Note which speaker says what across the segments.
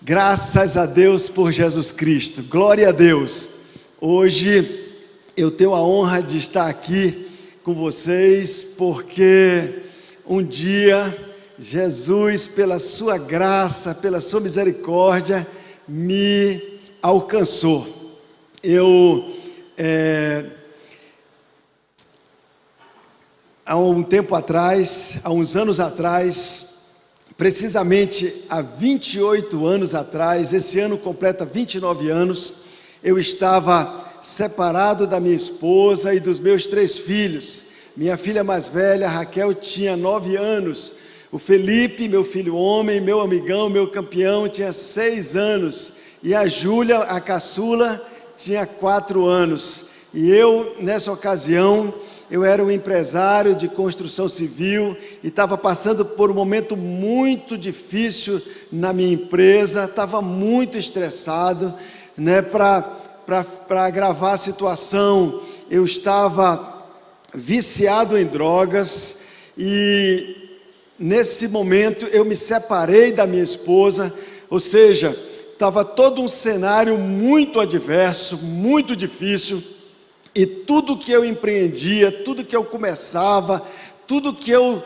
Speaker 1: Graças a Deus por Jesus Cristo, glória a Deus. Hoje eu tenho a honra de estar aqui com vocês, porque um dia Jesus, pela sua graça, pela sua misericórdia, me alcançou. Há um tempo atrás, há uns anos atrás, precisamente há 28 anos atrás, esse ano completa 29 anos, eu estava separado da minha esposa e dos meus 3 filhos. Minha filha mais velha, Raquel, tinha 9 anos. O Felipe, meu filho homem, meu amigão, meu campeão, tinha 6 anos. E a Júlia, a caçula, tinha 4 anos. E eu, nessa ocasião, eu era um empresário de construção civil e estava passando por um momento muito difícil na minha empresa, estava muito estressado, né? Para agravar a situação, eu estava viciado em drogas e nesse momento eu me separei da minha esposa, ou seja, estava todo um cenário muito adverso, muito difícil. E tudo que eu empreendia, tudo que eu começava, tudo que eu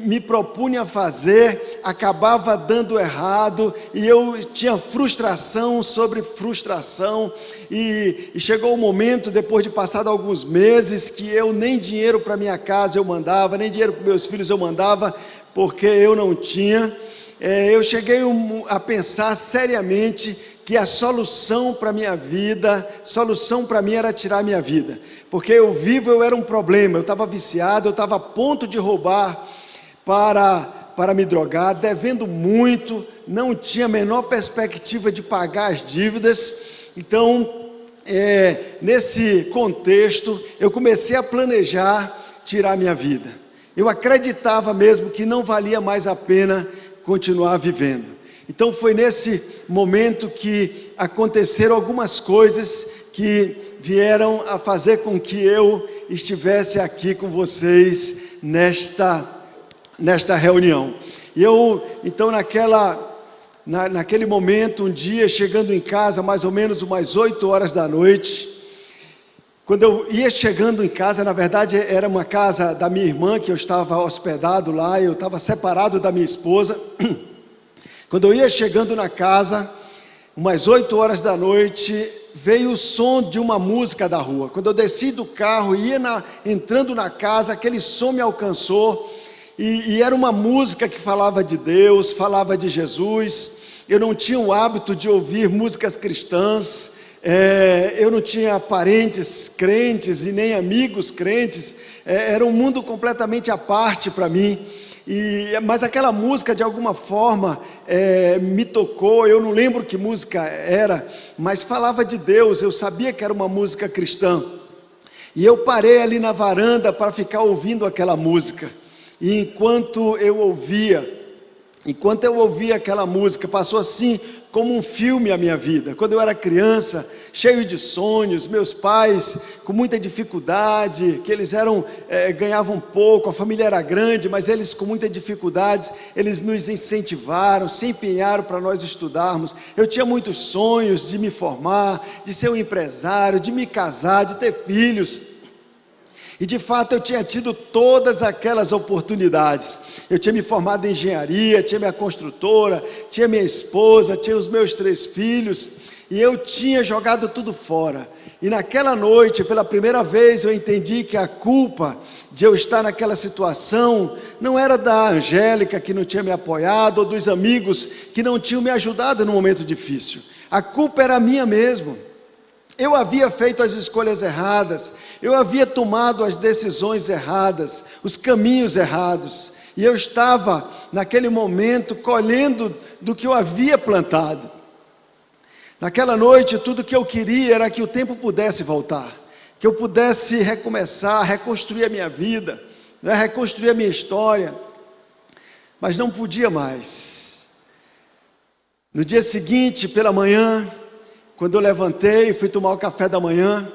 Speaker 1: me propunha a fazer, acabava dando errado, e eu tinha frustração sobre frustração, e chegou um momento, depois de passado alguns meses, que eu nem dinheiro para minha casa eu mandava, nem dinheiro para meus filhos eu mandava, porque eu não tinha. Eu cheguei a pensar seriamente que a solução para a minha vida, solução para mim era tirar a minha vida, porque eu era um problema, eu estava viciado, eu estava a ponto de roubar para me drogar, devendo muito, não tinha a menor perspectiva de pagar as dívidas. Então, nesse contexto, eu comecei a planejar tirar a minha vida. Eu acreditava mesmo que não valia mais a pena continuar vivendo. Então foi nesse momento que aconteceram algumas coisas que vieram a fazer com que eu estivesse aqui com vocês nesta reunião. E então naquele momento, um dia, chegando em casa, mais ou menos umas 8 horas da noite, quando eu ia chegando em casa, na verdade era uma casa da minha irmã, que eu estava hospedado lá, eu estava separado da minha esposa. Quando eu ia chegando na casa, umas 8 horas da noite, veio o som de uma música da rua. Quando eu desci do carro e ia entrando na casa, aquele som me alcançou, e era uma música que falava de Deus, falava de Jesus. Eu não tinha o hábito de ouvir músicas cristãs, eu não tinha parentes crentes e nem amigos crentes, era um mundo completamente à parte para mim. Mas aquela música de alguma forma me tocou. Eu não lembro que música era, mas falava de Deus, eu sabia que era uma música cristã, e eu parei ali na varanda para ficar ouvindo aquela música, e enquanto eu ouvia aquela música, passou assim como um filme a minha vida. Quando eu era criança, cheio de sonhos, meus pais com muita dificuldade, que eles ganhavam pouco, a família era grande, mas eles com muita dificuldade, eles nos incentivaram, se empenharam para nós estudarmos. Eu tinha muitos sonhos de me formar, de ser um empresário, de me casar, de ter filhos. E de fato eu tinha tido todas aquelas oportunidades. Eu tinha me formado em engenharia, tinha minha construtora, tinha minha esposa, tinha os meus 3 filhos, e eu tinha jogado tudo fora. E naquela noite, pela primeira vez, eu entendi que a culpa de eu estar naquela situação não era da Angélica, que não tinha me apoiado, ou dos amigos que não tinham me ajudado no momento difícil. A culpa era minha mesmo. Eu havia feito as escolhas erradas, eu havia tomado as decisões erradas, os caminhos errados, e eu estava naquele momento colhendo do que eu havia plantado. Naquela noite, tudo que eu queria era que o tempo pudesse voltar, que eu pudesse recomeçar, reconstruir a minha vida, reconstruir a minha história, mas não podia mais. No dia seguinte, pela manhã, quando eu levantei, fui tomar o café da manhã,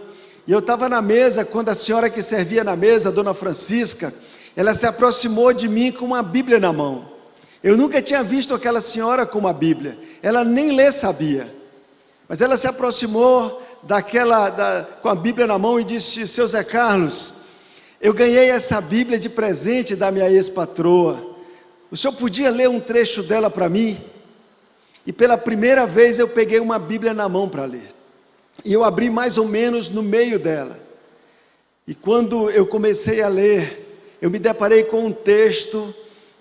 Speaker 1: e eu estava na mesa, quando a senhora que servia na mesa, a dona Francisca, ela se aproximou de mim com uma Bíblia na mão, Eu nunca tinha visto aquela senhora com uma Bíblia, ela nem ler sabia, mas ela se aproximou com a Bíblia na mão e disse: seu Zé Carlos, eu ganhei essa Bíblia de presente da minha ex-patroa, o senhor podia ler um trecho dela para mim? E pela primeira vez eu peguei uma Bíblia na mão para ler, e eu abri mais ou menos no meio dela, e quando eu comecei a ler, eu me deparei com um texto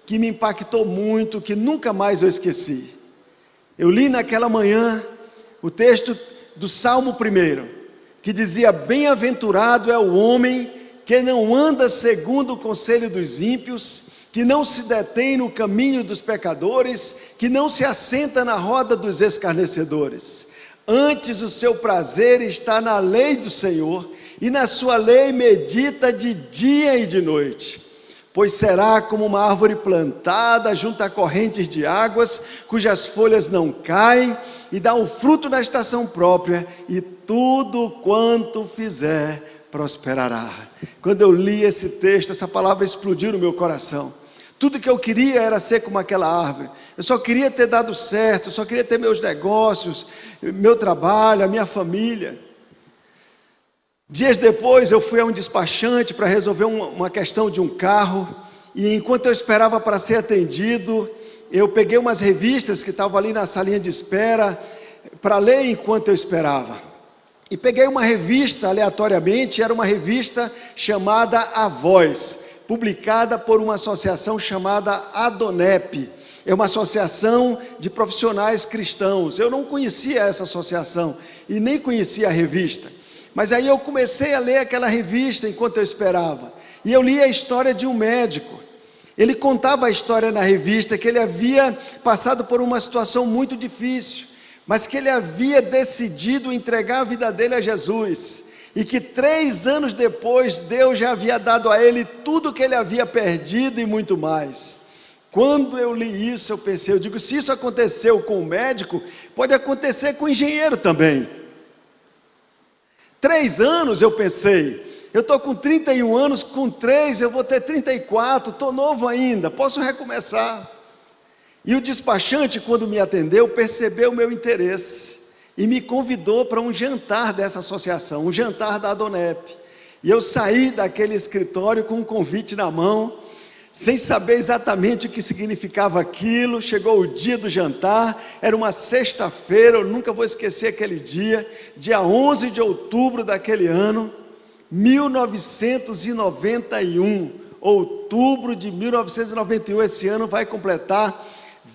Speaker 1: que me impactou muito, que nunca mais eu esqueci. Eu li naquela manhã o texto do Salmo 1, que dizia: bem-aventurado é o homem que não anda segundo o conselho dos ímpios, que não se detém no caminho dos pecadores, que não se assenta na roda dos escarnecedores. Antes o seu prazer está na lei do Senhor, e na sua lei medita de dia e de noite. Pois será como uma árvore plantada junto a correntes de águas, cujas folhas não caem, e dá o fruto na estação própria, e tudo quanto fizer prosperará. Quando eu li esse texto, essa palavra explodiu no meu coração. Tudo que eu queria era ser como aquela árvore. Eu só queria ter dado certo, eu só queria ter meus negócios, meu trabalho, a minha família. Dias depois eu fui a um despachante para resolver uma questão de um carro, e enquanto eu esperava para ser atendido, eu peguei umas revistas que estavam ali na salinha de espera, para ler enquanto eu esperava. E peguei uma revista aleatoriamente, era uma revista chamada A Voz, publicada por uma associação chamada Adonep. É uma associação de profissionais cristãos. Eu não conhecia essa associação e nem conhecia a revista. Mas aí eu comecei a ler aquela revista enquanto eu esperava, e eu li a história de um médico. Ele contava a história na revista, que ele havia passado por uma situação muito difícil, mas que ele havia decidido entregar a vida dele a Jesus, e que 3 anos depois, Deus já havia dado a ele tudo que ele havia perdido e muito mais. Quando eu li isso, eu pensei, eu digo, se isso aconteceu com o médico, pode acontecer com o engenheiro também. 3 anos, eu pensei, eu estou com 31 anos, com 3 eu vou ter 34, estou novo ainda, posso recomeçar. E o despachante, quando me atendeu, percebeu o meu interesse, e me convidou para um jantar dessa associação, um jantar da Adonep. E eu saí daquele escritório com um convite na mão, sem saber exatamente o que significava aquilo. Chegou o dia do jantar, era uma sexta-feira, eu nunca vou esquecer aquele dia 11 de outubro daquele ano, 1991, outubro de 1991, esse ano vai completar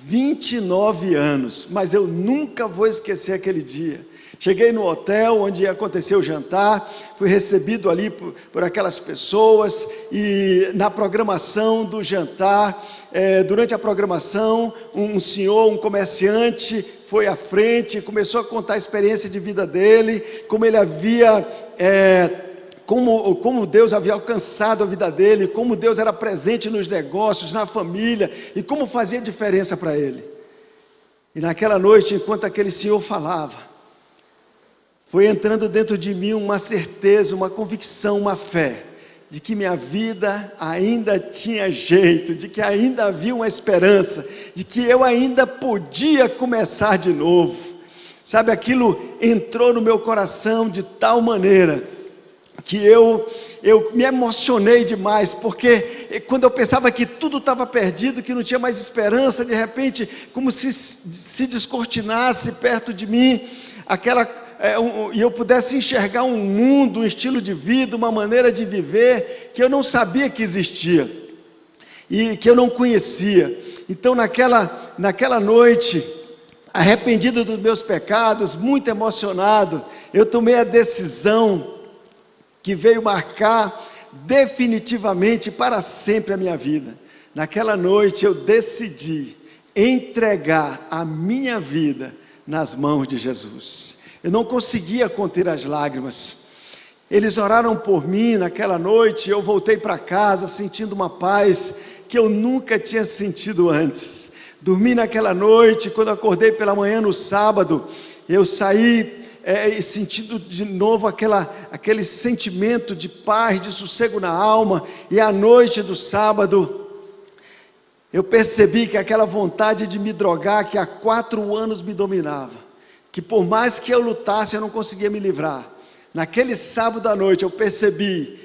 Speaker 1: 29 anos, mas eu nunca vou esquecer aquele dia. Cheguei no hotel onde aconteceu o jantar, fui recebido ali por aquelas pessoas, e na programação do jantar, durante a programação, um senhor, um comerciante, foi à frente, começou a contar a experiência de vida dele, como ele havia, como Deus havia alcançado a vida dele, como Deus era presente nos negócios, na família, e como fazia diferença para ele. E naquela noite, enquanto aquele senhor falava, foi entrando dentro de mim uma certeza, uma convicção, uma fé, de que minha vida ainda tinha jeito, de que ainda havia uma esperança, de que eu ainda podia começar de novo. Sabe, aquilo entrou no meu coração de tal maneira, que eu me emocionei demais, porque quando eu pensava que tudo estava perdido, que não tinha mais esperança, de repente, como se descortinasse perto de mim, e eu pudesse enxergar um mundo, um estilo de vida, uma maneira de viver, que eu não sabia que existia, e que eu não conhecia. Então naquela noite, arrependido dos meus pecados, muito emocionado, eu tomei a decisão que veio marcar definitivamente para sempre a minha vida. Naquela noite eu decidi entregar a minha vida nas mãos de Jesus. Eu não conseguia conter as lágrimas. Eles oraram por mim naquela noite, e eu voltei para casa sentindo uma paz que eu nunca tinha sentido antes. Dormi naquela noite, quando acordei pela manhã no sábado, eu saí sentindo de novo aquele sentimento de paz, de sossego na alma. E à noite do sábado, eu percebi que aquela vontade de me drogar, que há 4 anos me dominava, que por mais que eu lutasse, eu não conseguia me livrar. Naquele sábado à noite, eu percebi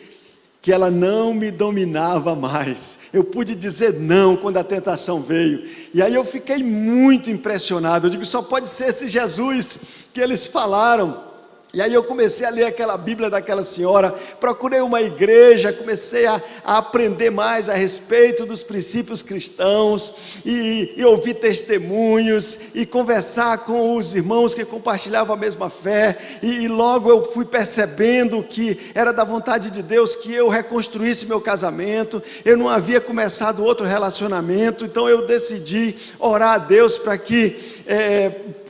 Speaker 1: que ela não me dominava mais. Eu pude dizer não quando a tentação veio. E aí eu fiquei muito impressionado. Eu digo, só pode ser esse Jesus que eles falaram. E aí eu comecei a ler aquela Bíblia daquela senhora, procurei uma igreja, comecei a aprender mais a respeito dos princípios cristãos, e ouvir testemunhos, e conversar com os irmãos que compartilhavam a mesma fé, e logo eu fui percebendo que era da vontade de Deus que eu reconstruísse meu casamento. Eu não havia começado outro relacionamento, então eu decidi orar a Deus para que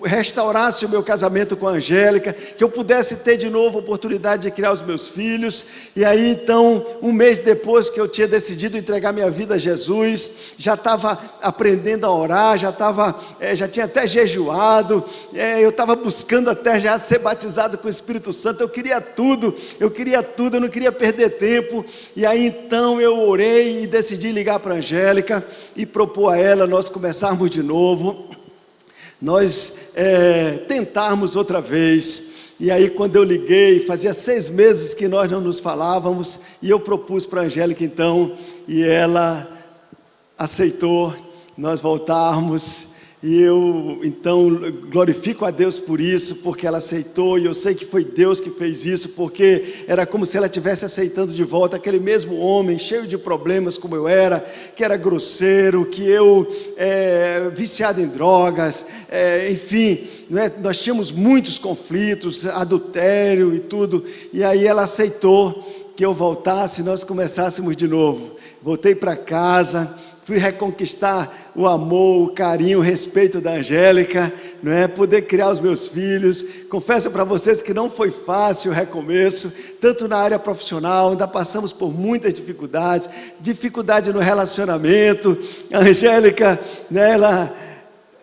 Speaker 1: restaurasse o meu casamento com a Angélica, que eu pudesse ter de novo a oportunidade de criar os meus filhos. E aí então, um mês depois que eu tinha decidido entregar minha vida a Jesus, já estava aprendendo a orar, já tinha até jejuado, eu estava buscando até já ser batizado com o Espírito Santo. Eu queria tudo, eu não queria perder tempo. E aí então eu orei e decidi ligar para a Angélica e propor a ela nós começarmos de novo, nós tentarmos outra vez. E aí quando eu liguei, fazia 6 meses que nós não nos falávamos, e eu propus para a Angélica então, e ela aceitou nós voltarmos. E eu então glorifico a Deus por isso, porque ela aceitou, e eu sei que foi Deus que fez isso, porque era como se ela estivesse aceitando de volta aquele mesmo homem, cheio de problemas como eu era, que era grosseiro, que eu viciado em drogas, enfim, não é? Nós tínhamos muitos conflitos, adultério e tudo, e aí ela aceitou que eu voltasse e nós começássemos de novo. Voltei para casa, fui reconquistar o amor, o carinho, o respeito da Angélica, não é? Poder criar os meus filhos. Confesso para vocês que não foi fácil o recomeço, tanto na área profissional, ainda passamos por muitas dificuldades, dificuldade no relacionamento. A Angélica, né,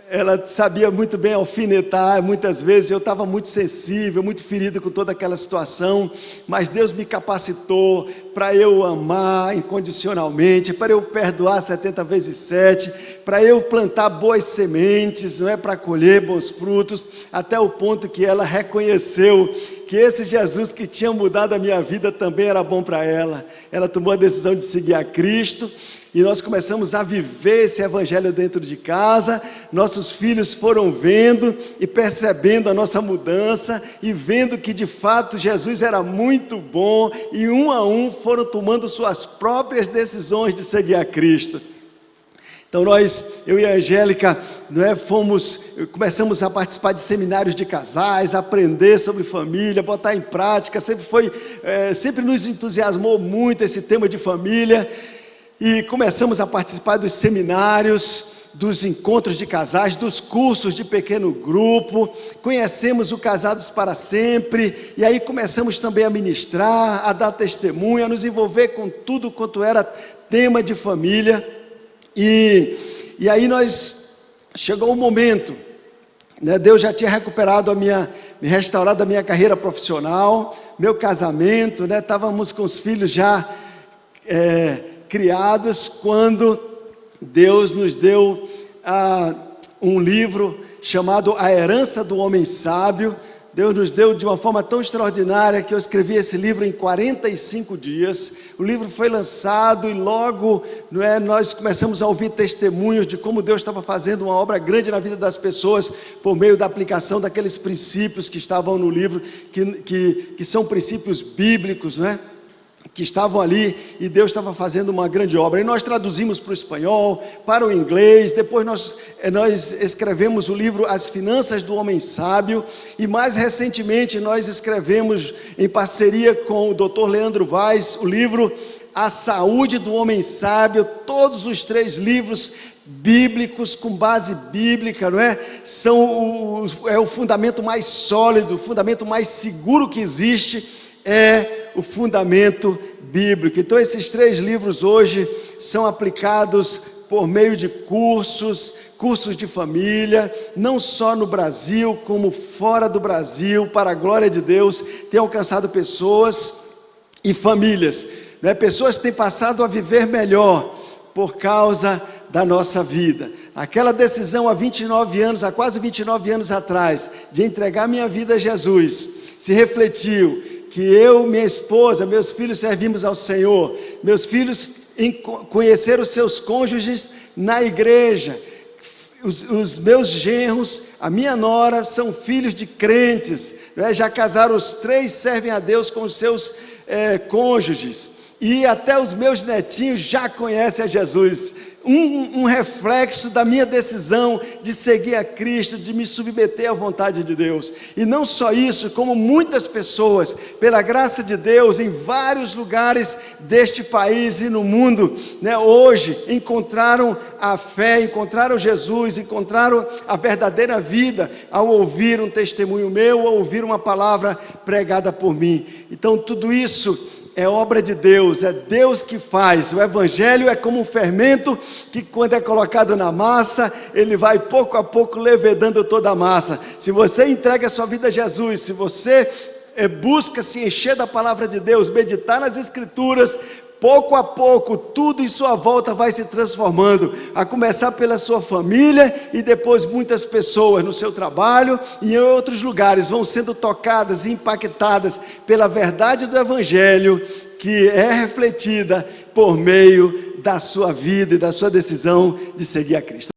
Speaker 1: ela sabia muito bem alfinetar, muitas vezes eu estava muito sensível, muito ferido com toda aquela situação, mas Deus me capacitou para eu amar incondicionalmente, para eu perdoar 70 vezes 7, para eu plantar boas sementes, não é, para colher bons frutos, até o ponto que ela reconheceu que esse Jesus que tinha mudado a minha vida também era bom para ela. Ela tomou a decisão de seguir a Cristo, e nós começamos a viver esse evangelho dentro de casa. Nossos filhos foram vendo e percebendo a nossa mudança, e vendo que de fato Jesus era muito bom, e um a um foram tomando suas próprias decisões de seguir a Cristo. Então eu e a Angélica, começamos a participar de seminários de casais, aprender sobre família, botar em prática. Sempre nos entusiasmou muito esse tema de família, e começamos a participar dos seminários, dos encontros de casais, dos cursos de pequeno grupo. Conhecemos o Casados para Sempre, e aí começamos também a ministrar, a dar testemunho, a nos envolver com tudo quanto era tema de família. E aí chegou o momento, né? Deus já tinha restaurado a minha carreira profissional, meu casamento, né? Estávamos com os filhos já criados, quando Deus nos deu um livro chamado A Herança do Homem Sábio. Deus nos deu de uma forma tão extraordinária que eu escrevi esse livro em 45 dias. O livro foi lançado e logo nós começamos a ouvir testemunhos de como Deus estava fazendo uma obra grande na vida das pessoas por meio da aplicação daqueles princípios que estavam no livro, que são princípios bíblicos, não é? Que estavam ali, e Deus estava fazendo uma grande obra. E nós traduzimos para o espanhol, para o inglês. Depois nós escrevemos o livro As Finanças do Homem Sábio, e mais recentemente nós escrevemos, em parceria com o Dr. Leandro Vaz, o livro A Saúde do Homem Sábio. Todos os 3 livros bíblicos, com base bíblica, não é? É o fundamento mais sólido, o fundamento mais seguro que existe, é o fundamento bíblico. Então esses 3 livros hoje são aplicados por meio de cursos de família, não só no Brasil, como fora do Brasil, para a glória de Deus. Tem alcançado pessoas e famílias, né? Pessoas têm passado a viver melhor por causa da nossa vida. Aquela decisão há 29 anos, há quase 29 anos atrás, de entregar minha vida a Jesus, se refletiu que eu, minha esposa, meus filhos servimos ao Senhor, meus filhos conheceram os seus cônjuges na igreja, os meus genros, a minha nora são filhos de crentes, né? Já casaram, os 3 servem a Deus com os seus cônjuges, e até os meus netinhos já conhecem a Jesus. Um reflexo da minha decisão de seguir a Cristo, de me submeter à vontade de Deus. E não só isso, como muitas pessoas, pela graça de Deus, em vários lugares deste país e no mundo, né, hoje encontraram a fé, encontraram Jesus, encontraram a verdadeira vida ao ouvir um testemunho meu, ao ouvir uma palavra pregada por mim. Então tudo isso é obra de Deus, é Deus que faz. O Evangelho é como um fermento que, quando é colocado na massa, ele vai pouco a pouco levedando toda a massa. Se você entrega a sua vida a Jesus, se você busca se encher da palavra de Deus, meditar nas Escrituras, pouco a pouco, tudo em sua volta vai se transformando, a começar pela sua família, e depois muitas pessoas no seu trabalho e em outros lugares vão sendo tocadas e impactadas pela verdade do Evangelho, que é refletida por meio da sua vida e da sua decisão de seguir a Cristo.